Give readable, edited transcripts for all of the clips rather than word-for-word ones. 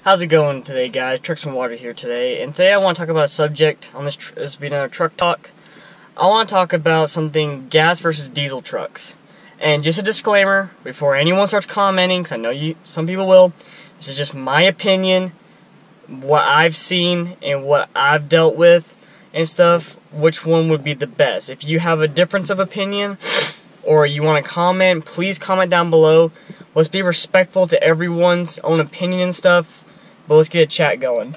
How's it going today, guys? Trucks and Water here today, and today I want to talk about a subject on this will be another truck talk. I want to talk about something gas versus diesel trucks. And just a disclaimer before anyone starts commenting, because I know some people will. This is just my opinion, what I've seen and what I've dealt with and stuff. Which one would be the best? If you have a difference of opinion or you want to comment, please comment down below. Let's be respectful to everyone's own opinion and stuff. But let's get a chat going.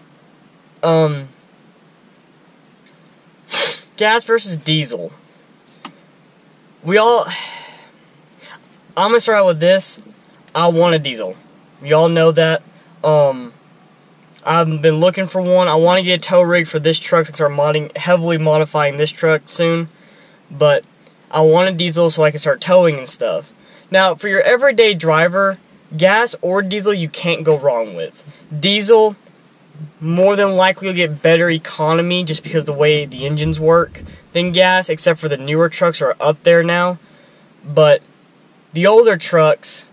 Gas versus diesel. I'm gonna start out with this. I want a diesel. Y'all know that. I've been looking for one. I want to get a tow rig for this truck and start heavily modifying this truck soon. But I want a diesel so I can start towing and stuff. Now, for your everyday driver, gas or diesel you can't go wrong with. Diesel, more than likely you'll get better economy just because of the way the engines work than gas, except for the newer trucks are up there now. But the older trucks,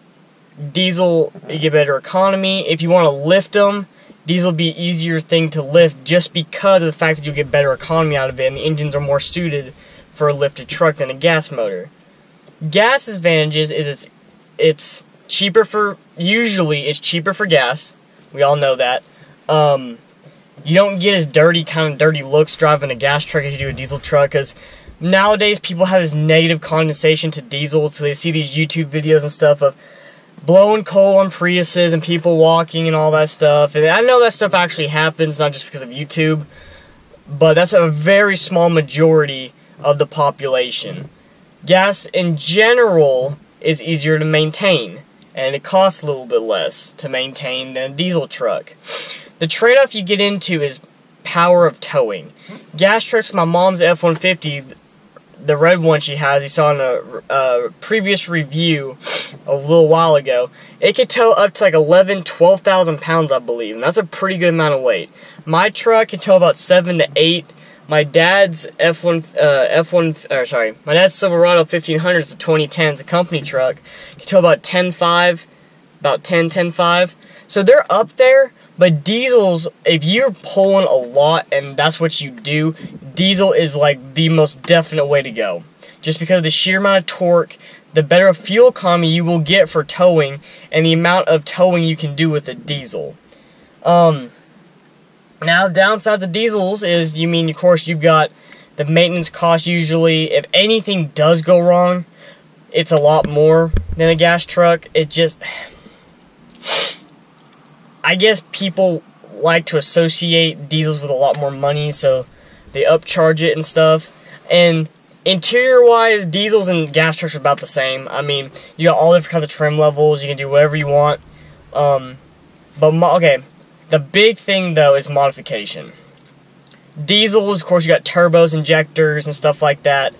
diesel, you get better economy. If you want to lift them, diesel will be easier thing to lift just because of the fact that you'll get better economy out of it, and the engines are more suited for a lifted truck than a gas motor. Gas advantages is it's cheaper for, usually it's cheaper for gas. We all know that. You don't get as kind of dirty looks driving a gas truck as you do a diesel truck, because nowadays people have this negative condensation to diesel, so they see these YouTube videos and stuff of blowing coal on Priuses and people walking and all that stuff. And I know that stuff actually happens, not just because of YouTube, but that's a very small majority of the population. Gas in general is easier to maintain, and it costs a little bit less to maintain than a diesel truck. The trade-off you get into is power of towing. Gas trucks, my mom's F-150, the red one she has, you saw in a previous review a little while ago, it could tow up to like 12,000 pounds, I believe, and that's a pretty good amount of weight. My truck can tow about 7 to 8. My dad's my dad's Silverado 1500 is a 2010, it's a company truck. Can tow about 10.5, about 10.5. So they're up there, but diesels, if you're pulling a lot and that's what you do, diesel is like the most definite way to go. Just because of the sheer amount of torque, the better fuel economy you will get for towing, and the amount of towing you can do with a diesel. Now, downsides of diesels is, of course, you've got the maintenance cost usually. If anything does go wrong, it's a lot more than a gas truck. I guess people like to associate diesels with a lot more money, so they upcharge it and stuff. And interior-wise, diesels and gas trucks are about the same. You got all different kinds of trim levels. You can do whatever you want. The big thing, though, is modification. Diesels, of course, you got turbos, injectors, and stuff like that.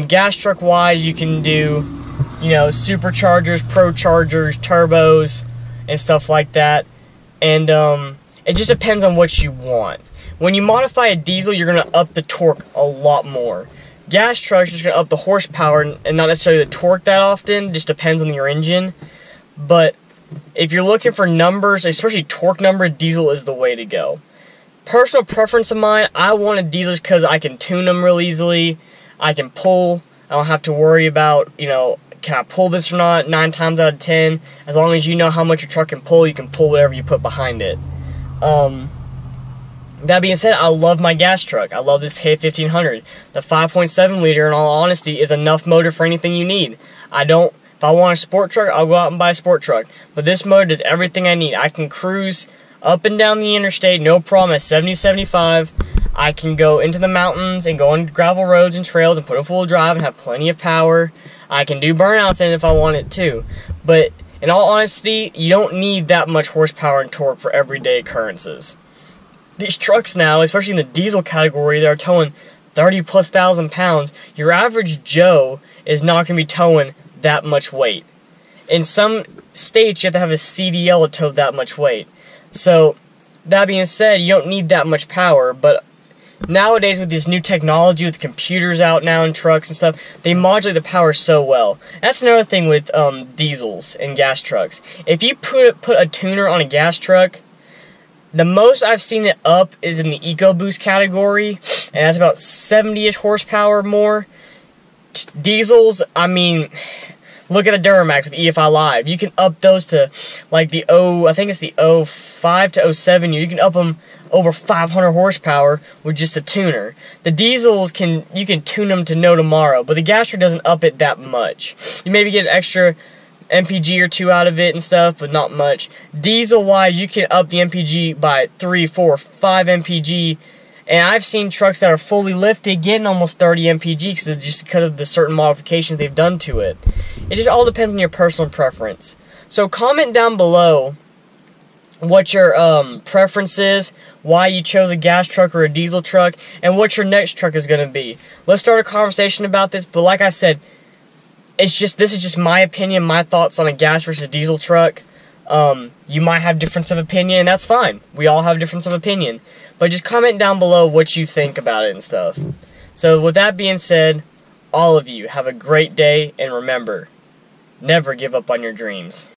Gas truck-wise, you can do, superchargers, prochargers, turbos, and stuff like that. And it just depends on what you want. When you modify a diesel, you're going to up the torque a lot more. Gas trucks, you're just going to up the horsepower and not necessarily the torque that often. Just depends on your engine. But if you're looking for numbers, especially torque numbers, diesel is the way to go. Personal preference of mine, I wanted diesels because I can tune them real easily. I can pull. I don't have to worry about, can I pull this or not 9 times out of 10. As long as you know how much your truck can pull, you can pull whatever you put behind it. That being said, I love my gas truck. I love this K1500. The 5.7 liter, in all honesty, is enough motor for anything you need. If I want a sport truck, I'll go out and buy a sport truck. But this motor does everything I need. I can cruise up and down the interstate, no problem, at 70, 75. I can go into the mountains and go on gravel roads and trails and put a full drive and have plenty of power. I can do burnouts in it if I want it to. But in all honesty, you don't need that much horsepower and torque for everyday occurrences. These trucks now, especially in the diesel category, they're towing 30+ thousand pounds. Your average Joe is not going to be towing that much weight. In some states, you have to have a CDL to tow that much weight. So, that being said, you don't need that much power, but nowadays with this new technology, with computers out now in trucks and stuff, they modulate the power so well. That's another thing with diesels and gas trucks. If you put a tuner on a gas truck, The most I've seen it up is in the EcoBoost category, and that's about 70-ish horsepower more. Diesels, I mean, look at the Duramax with EFI Live. You can up those to like the I think it's the 05 to 07. You can up them over 500 horsepower with just the tuner. The diesels, you can tune them to no tomorrow, but the gas truck doesn't up it that much. You maybe get an extra MPG or 2 out of it and stuff, but not much. Diesel wise, you can up the MPG by 3, 4, 5 MPG, and I've seen trucks that are fully lifted getting almost 30 MPG just because of the certain modifications they've done to it. It just all depends on your personal preference. So comment down below what your preference is, why you chose a gas truck or a diesel truck, and what your next truck is going to be. Let's start a conversation about this, but like I said, this is just my opinion, my thoughts on a gas versus diesel truck. You might have difference of opinion, and that's fine. We all have difference of opinion. But just comment down below what you think about it and stuff. So with that being said, all of you have a great day, and remember, never give up on your dreams.